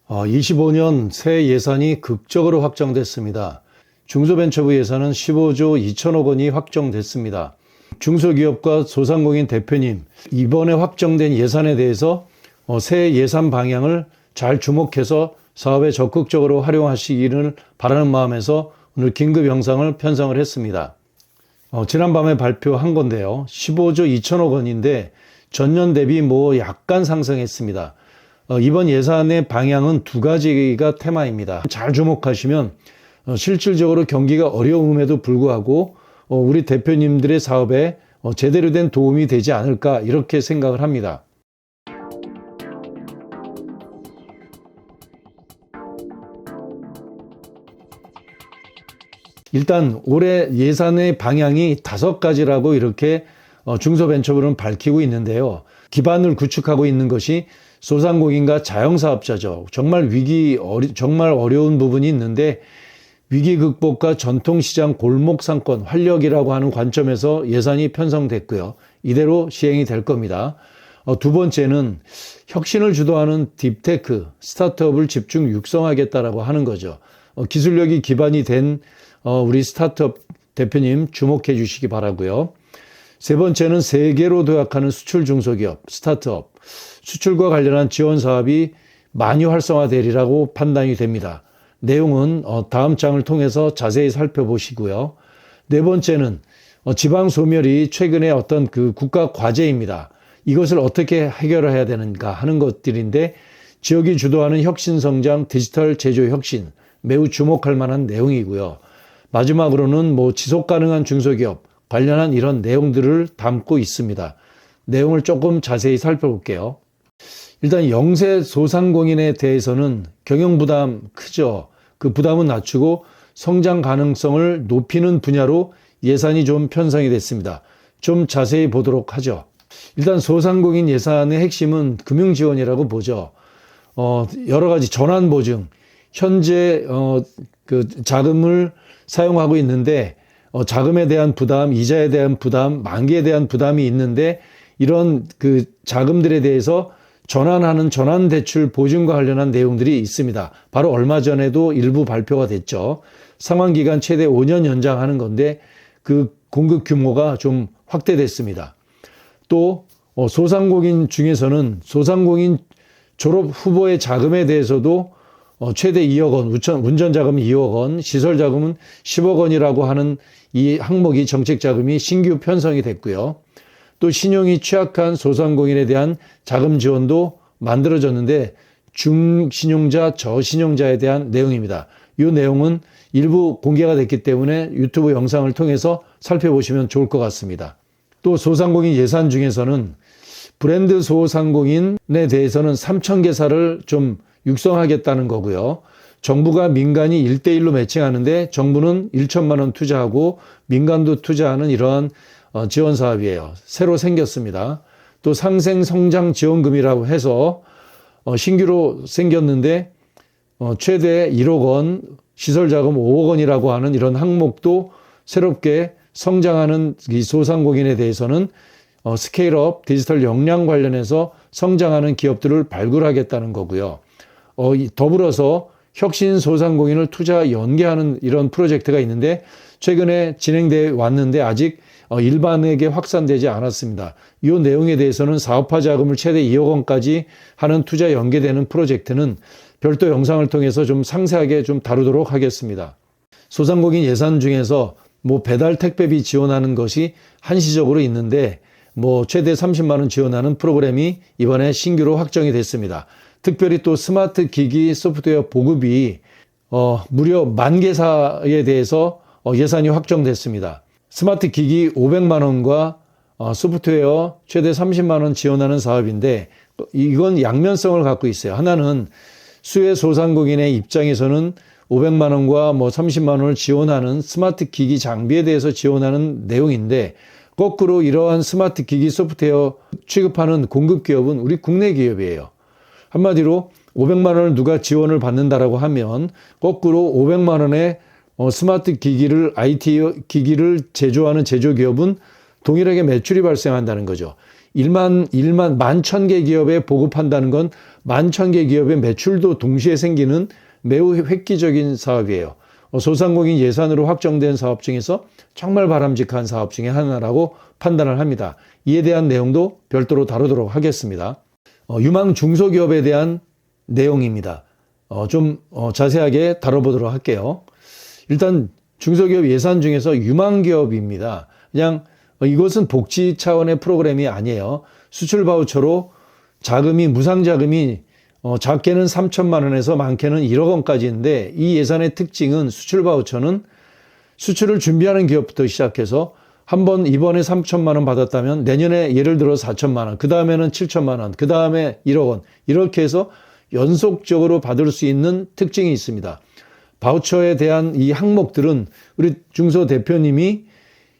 25년 새 예산이 극적으로 확정됐습니다. 중소벤처부 예산은 15조 2천억 원이 확정됐습니다. 중소기업과 소상공인 대표님, 이번에 확정된 예산에 대해서 새 예산 방향을 잘 주목해서 사업에 적극적으로 활용하시기를 바라는 마음에서 오늘 긴급 영상을 편성을 했습니다. 지난밤에 발표한 건데요. 15조 2천억 원인데 전년 대비 약간 상승했습니다. 이번 예산의 방향은 두 가지가 테마입니다. 잘 주목하시면 실질적으로 경기가 어려움에도 불구하고 우리 대표님들의 사업에 제대로 된 도움이 되지 않을까 이렇게 생각을 합니다. 일단 올해 예산의 방향이 5가지라고 이렇게 중소벤처부는 밝히고 있는데요. 기반을 구축하고 있는 것이 소상공인과 자영사업자죠. 정말 정말 어려운 부분이 있는데 위기 극복과 전통시장 골목상권 활력이라고 하는 관점에서 예산이 편성됐고요. 이대로 시행이 될 겁니다. 두 번째는 혁신을 주도하는 딥테크, 스타트업을 집중 육성하겠다라고 하는 거죠. 기술력이 기반이 된 우리 스타트업 대표님 주목해 주시기 바라고요. 세 번째는 세계로 도약하는 수출 중소기업, 스타트업, 수출과 관련한 지원 사업이 많이 활성화되리라고 판단이 됩니다. 내용은 다음 장을 통해서 자세히 살펴보시고요. 네 번째는 지방 소멸이 최근에 어떤 국가 과제입니다. 이것을 어떻게 해결해야 되는가 하는 것들인데 지역이 주도하는 혁신 성장, 디지털 제조 혁신 매우 주목할 만한 내용이고요. 마지막으로는 지속 가능한 중소기업 관련한 이런 내용들을 담고 있습니다. 내용을 조금 자세히 살펴볼게요. 일단 영세 소상공인에 대해서는 경영 부담 크죠. 그 부담은 낮추고 성장 가능성을 높이는 분야로 예산이 좀 편성이 됐습니다. 좀 자세히 보도록 하죠. 일단 소상공인 예산의 핵심은 금융지원이라고 보죠. 여러 가지 전환보증, 현재 자금을 사용하고 있는데 자금에 대한 부담, 이자에 대한 부담, 만기에 대한 부담이 있는데 이런 자금들에 대해서 전환하는 전환대출 보증과 관련한 내용들이 있습니다. 바로 얼마 전에도 일부 발표가 됐죠. 상환기간 최대 5년 연장하는 건데 그 공급 규모가 좀 확대됐습니다. 또 소상공인 중에서는 소상공인 졸업 후보의 자금에 대해서도 최대 2억 원, 운전자금 2억 원, 시설자금은 10억 원이라고 하는 이 항목이 정책자금이 신규 편성이 됐고요. 또 신용이 취약한 소상공인에 대한 자금 지원도 만들어졌는데 중신용자, 저신용자에 대한 내용입니다. 이 내용은 일부 공개가 됐기 때문에 유튜브 영상을 통해서 살펴보시면 좋을 것 같습니다. 또 소상공인 예산 중에서는 브랜드 소상공인에 대해서는 3,000개사를 좀 육성하겠다는 거고요. 정부가 민간이 1대1로 매칭하는데 정부는 1천만 원 투자하고 민간도 투자하는 이러한 지원 사업이에요. 새로 생겼습니다. 또 상생성장 지원금이라고 해서 신규로 생겼는데 최대 1억 원, 시설자금 5억 원이라고 하는 이런 항목도 새롭게 성장하는 이 소상공인에 대해서는 스케일업, 디지털 역량 관련해서 성장하는 기업들을 발굴하겠다는 거고요. 더불어서 혁신 소상공인을 투자 연계하는 이런 프로젝트가 있는데 최근에 진행되어 왔는데 아직 일반에게 확산되지 않았습니다. 이 내용에 대해서는 사업화 자금을 최대 2억 원까지 하는 투자 연계되는 프로젝트는 별도 영상을 통해서 좀 상세하게 좀 다루도록 하겠습니다. 소상공인 예산 중에서 배달 택배비 지원하는 것이 한시적으로 있는데 최대 30만 원 지원하는 프로그램이 이번에 신규로 확정이 됐습니다. 특별히 또 스마트 기기 소프트웨어 보급이 무려 10,000개사에 대해서 예산이 확정됐습니다. 스마트 기기 500만 원과 소프트웨어 최대 30만 원 지원하는 사업인데 이건 양면성을 갖고 있어요. 하나는 수혜 소상공인의 입장에서는 500만 원과 30만 원을 지원하는 스마트 기기 장비에 대해서 지원하는 내용인데 거꾸로 이러한 스마트 기기 소프트웨어 취급하는 공급 기업은 우리 국내 기업이에요. 한마디로 500만 원을 누가 지원을 받는다라고 하면 거꾸로 500만 원의 스마트 기기를 IT 기기를 제조하는 제조기업은 동일하게 매출이 발생한다는 거죠. 만 천 개 기업에 보급한다는 건 만 천 개 기업의 매출도 동시에 생기는 매우 획기적인 사업이에요. 소상공인 예산으로 확정된 사업 중에서 정말 바람직한 사업 중에 하나라고 판단을 합니다. 이에 대한 내용도 별도로 다루도록 하겠습니다. 유망 중소기업에 대한 내용입니다. 좀 자세하게 다뤄보도록 할게요. 일단 중소기업 예산 중에서 유망기업입니다. 그냥 이것은 복지 차원의 프로그램이 아니에요. 수출 바우처로 무상 자금이 작게는 3천만 원에서 많게는 1억 원까지인데, 이 예산의 특징은 수출 바우처는 수출을 준비하는 기업부터 시작해서 이번에 3천만 원 받았다면 내년에 예를 들어 4천만 원, 그 다음에는 7천만 원, 그 다음에 1억 원, 이렇게 해서 연속적으로 받을 수 있는 특징이 있습니다. 바우처에 대한 이 항목들은 우리 중소 대표님이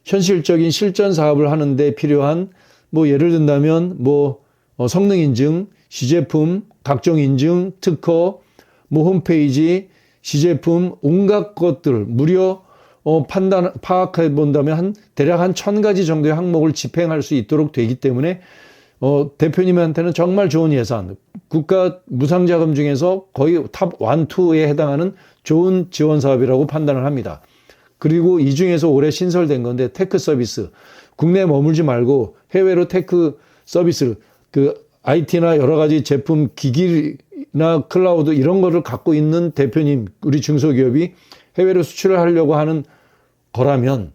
현실적인 실전 사업을 하는데 필요한 예를 든다면 성능 인증, 시제품, 각종 인증, 특허, 홈페이지, 시제품, 온갖 것들 무려 파악해 본다면 대략 한 1000가지 정도의 항목을 집행할 수 있도록 되기 때문에 대표님한테는 정말 좋은 예산, 국가 무상자금 중에서 거의 탑 1, 2에 해당하는 좋은 지원 사업이라고 판단을 합니다. 그리고 이 중에서 올해 신설된 건데, 테크 서비스, 국내에 머물지 말고 해외로 테크 서비스, IT나 여러 가지 제품, 기기나 클라우드 이런 거를 갖고 있는 대표님, 우리 중소기업이 해외로 수출을 하려고 하는 거라면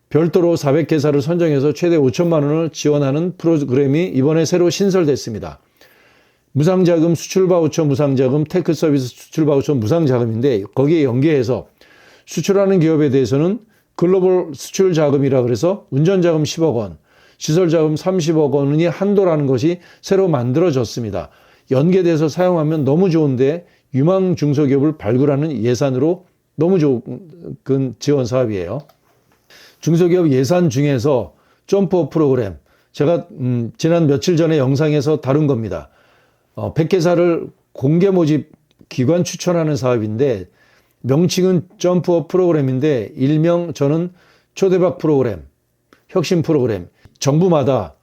별도로 400개사를 선정해서 최대 5천만 원을 지원하는 프로그램이 이번에 새로 신설됐습니다. 무상자금, 수출바우처 무상자금, 테크 서비스 수출바우처 무상자금인데, 거기에 연계해서 수출하는 기업에 대해서는 글로벌 수출자금이라 그래서 운전자금 10억 원, 시설자금 30억 원이 한도라는 것이 새로 만들어졌습니다. 연계돼서 사용하면 너무 좋은데, 유망 중소기업을 발굴하는 예산으로 너무 좋은 지원 사업이에요. 중소기업 예산 중에서 점프업 프로그램, 제가 지난 며칠 전에 영상에서 다룬 겁니다. 100개사를 공개 모집 기관 추천하는 사업인데, 명칭은 점프업 프로그램인데 일명 저는 초대박 프로그램, 혁신 프로그램, 정부마다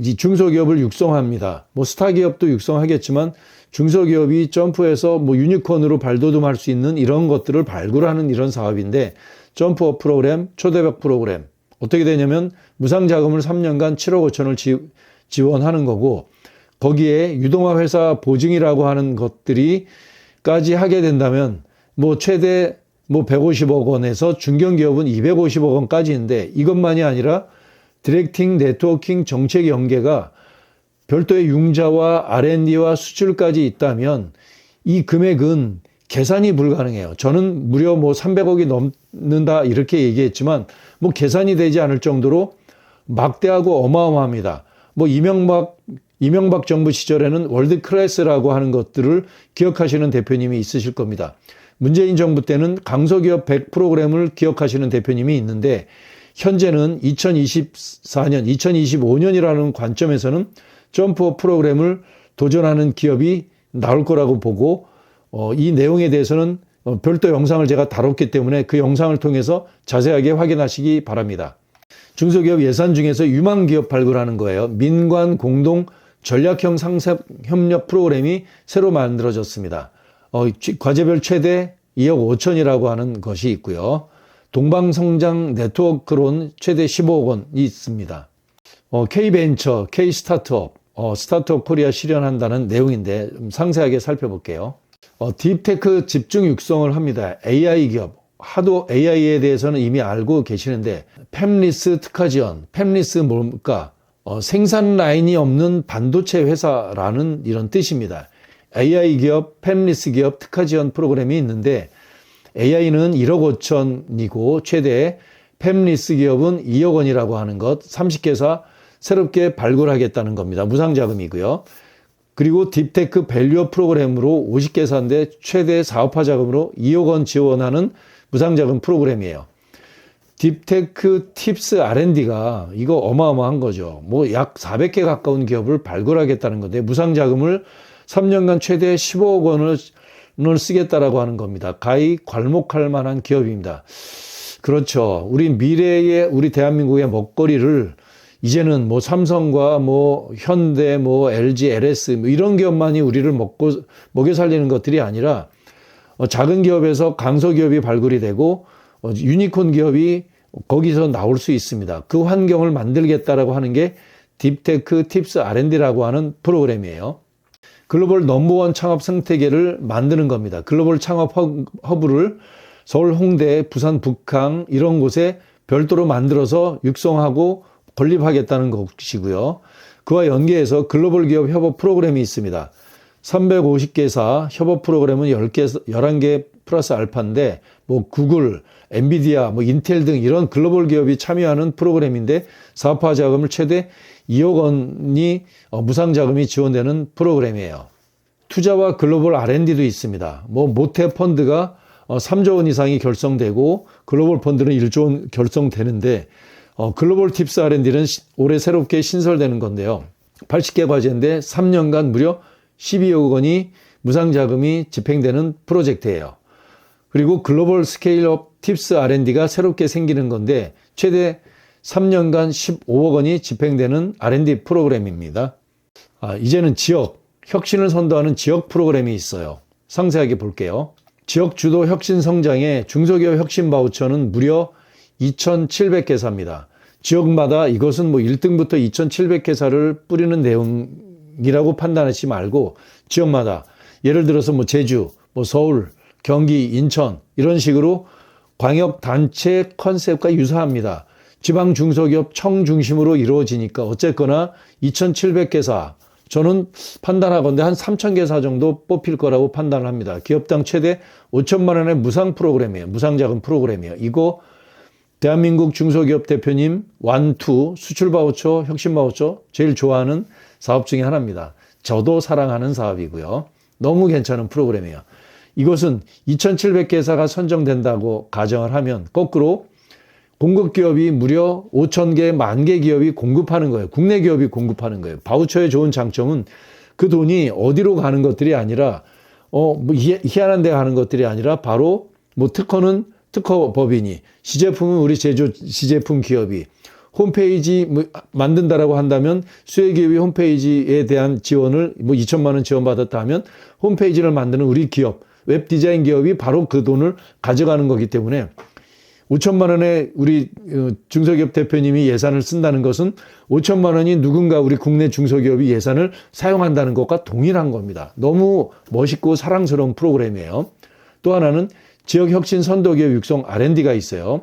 이 중소기업을 육성합니다. 스타 기업도 육성하겠지만 중소기업이 점프해서 유니콘으로 발돋움할 수 있는 이런 것들을 발굴하는 이런 사업인데, 점프업 프로그램, 초대박 프로그램 어떻게 되냐면 무상자금을 3년간 7억 5천을 지원하는 거고, 거기에 유동화 회사 보증이라고 하는 것들이까지 하게 된다면 최대 150억 원에서 중견기업은 250억 원까지인데, 이것만이 아니라 디렉팅, 네트워킹, 정책 연계가 별도의 융자와 R&D와 수출까지 있다면 이 금액은 계산이 불가능해요. 저는 무려 300억이 넘는다 이렇게 얘기했지만 계산이 되지 않을 정도로 막대하고 어마어마합니다. 이명박 정부 시절에는 월드 클래스라고 하는 것들을 기억하시는 대표님이 있으실 겁니다. 문재인 정부 때는 강소기업 100 프로그램을 기억하시는 대표님이 있는데, 현재는 2024년, 2025년이라는 관점에서는 점프업 프로그램을 도전하는 기업이 나올 거라고 보고, 이 내용에 대해서는 별도 영상을 제가 다뤘기 때문에 그 영상을 통해서 자세하게 확인하시기 바랍니다. 중소기업 예산 중에서 유망기업 발굴하는 거예요. 민관 공동 전략형 상생 협력 프로그램이 새로 만들어졌습니다. 과제별 최대 2억 5천이라고 하는 것이 있고요. 동방성장 네트워크론 최대 15억 원이 있습니다. K벤처, K스타트업, 스타트업 코리아 실현한다는 내용인데 좀 상세하게 살펴볼게요. 딥테크 집중 육성을 합니다. AI 기업, 하도 AI에 대해서는 이미 알고 계시는데, 팹리스 특화 지원, 팹리스 뭘까? 생산 라인이 없는 반도체 회사라는 이런 뜻입니다. AI 기업, 팹리스 기업 특화 지원 프로그램이 있는데, AI는 1억 5천이고 최대, 팹리스 기업은 2억 원이라고 하는 것, 30개사 새롭게 발굴하겠다는 겁니다. 무상자금이고요. 그리고 딥테크 밸류업 프로그램으로 50개사인데 최대 사업화 자금으로 2억 원 지원하는 무상자금 프로그램이에요. 딥테크 팁스 R&D가 이거 어마어마한 거죠. 약 400개 가까운 기업을 발굴하겠다는 건데, 무상자금을 3년간 최대 15억 원을 쓰겠다라고 하는 겁니다. 가히 괄목할 만한 기업입니다. 그렇죠. 우리 미래의 우리 대한민국의 먹거리를 이제는 뭐 삼성과 뭐 현대, 뭐 LG, LS 뭐 이런 기업만이 우리를 먹여 살리는 것들이 아니라 작은 기업에서 강소기업이 발굴이 되고 유니콘 기업이 거기서 나올 수 있습니다. 그 환경을 만들겠다라고 하는 게 딥테크 팁스 R&D라고 하는 프로그램이에요. 글로벌 넘버원 창업 생태계를 만드는 겁니다. 글로벌 창업 허브를 서울, 홍대, 부산, 북항 이런 곳에 별도로 만들어서 육성하고 건립하겠다는 것이고요. 그와 연계해서 글로벌 기업 협업 프로그램이 있습니다. 350개사 협업 프로그램은 11개 플러스 알파인데 뭐 구글, 엔비디아, 뭐 인텔 등 이런 글로벌 기업이 참여하는 프로그램인데 사업화 자금을 최대 2억 원이 무상 자금이 지원되는 프로그램이에요. 투자와 글로벌 R&D도 있습니다. 뭐 모태 펀드가 3조 원 이상이 결성되고 글로벌 펀드는 1조 원 결성되는데 글로벌 팁스 R&D는 올해 새롭게 신설되는 건데요. 80개 과제인데 3년간 무려 12억 원이 무상 자금이 집행되는 프로젝트예요. 그리고 글로벌 스케일업 팁스 R&D가 새롭게 생기는 건데 최대 3년간 15억 원이 집행되는 R&D 프로그램입니다. 이제는 지역, 혁신을 선도하는 지역 프로그램이 있어요. 상세하게 볼게요. 지역 주도 혁신 성장의 중소기업 혁신 바우처는 무려 2,700개사입니다. 지역마다 이것은 뭐 1등부터 2,700개사를 뿌리는 내용이라고 판단하지 말고 지역마다 예를 들어서 뭐 제주, 뭐 서울, 경기, 인천 이런 식으로 광역단체 컨셉과 유사합니다. 지방 중소기업 청 중심으로 이루어지니까 어쨌거나 2,700개사 저는 판단하건대 한 3,000개사 정도 뽑힐 거라고 판단을 합니다. 기업당 최대 5천만 원의 무상 프로그램이에요. 무상자금 프로그램이에요. 이거 대한민국 중소기업 대표님 완투 수출 바우처, 혁신 바우처 제일 좋아하는 사업 중에 하나입니다. 저도 사랑하는 사업이고요. 너무 괜찮은 프로그램이에요. 이것은 2,700개사가 선정된다고 가정을 하면 거꾸로 공급기업이 무려 5,000개, 10,000개 기업이 공급하는 거예요. 국내 기업이 공급하는 거예요. 바우처의 좋은 장점은 그 돈이 어디로 가는 것들이 아니라 뭐 희한한 데 가는 것들이 아니라 바로 뭐 특허는 특허법인이, 시제품은 우리 제조 시제품 기업이, 홈페이지 만든다라고 한다면 수혜기업이 홈페이지에 대한 지원을 뭐 2천만 원 지원받았다 하면 홈페이지를 만드는 우리 기업, 웹 디자인 기업이 바로 그 돈을 가져가는 거기 때문에 5천만 원의 우리 중소기업 대표님이 예산을 쓴다는 것은 5천만 원이 누군가 우리 국내 중소기업이 예산을 사용한다는 것과 동일한 겁니다. 너무 멋있고 사랑스러운 프로그램이에요. 또 하나는 지역혁신 선도기업 육성 R&D가 있어요.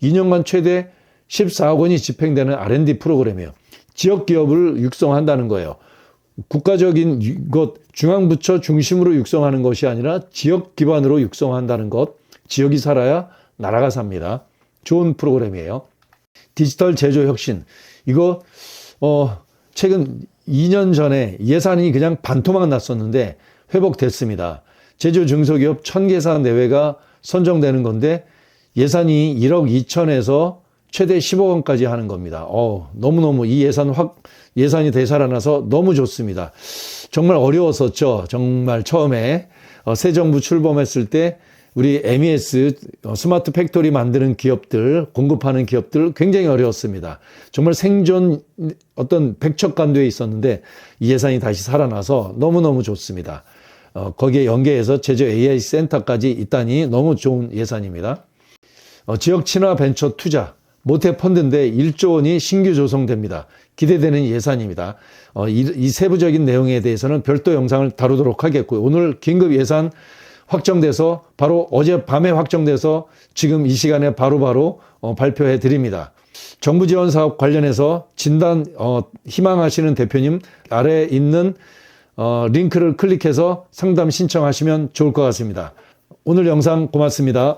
2년간 최대 14억 원이 집행되는 R&D 프로그램이에요. 지역기업을 육성한다는 거예요. 국가적인 것, 중앙부처 중심으로 육성하는 것이 아니라 지역 기반으로 육성한다는 것. 지역이 살아야 나라가 삽니다. 좋은 프로그램이에요. 디지털 제조 혁신. 이거 최근 2년 전에 예산이 그냥 반토막 났었는데 회복됐습니다. 제조 중소기업 1,000개사 내외가 선정되는 건데 예산이 1억 2천에서 최대 10억 원까지 하는 겁니다. 너무너무 이 예산이 되살아나서 너무 좋습니다. 정말 어려웠었죠. 정말 처음에 새 정부 출범했을 때 우리 MES 스마트 팩토리 만드는 기업들, 공급하는 기업들 굉장히 어려웠습니다. 정말 생존 어떤 백척간도에 있었는데 이 예산이 다시 살아나서 너무너무 좋습니다. 거기에 연계해서 제조 AI 센터까지 있다니 너무 좋은 예산입니다. 지역 친화 벤처 투자, 모태 펀드인데 1조 원이 신규 조성됩니다. 기대되는 예산입니다. 이 세부적인 내용에 대해서는 별도 영상을 다루도록 하겠고요. 오늘 긴급 예산 확정돼서 바로 어젯밤에 확정돼서 지금 이 시간에 바로바로 발표해 드립니다. 정부 지원 사업 관련해서 진단 희망하시는 대표님 아래에 있는 링크를 클릭해서 상담 신청하시면 좋을 것 같습니다. 오늘 영상 고맙습니다.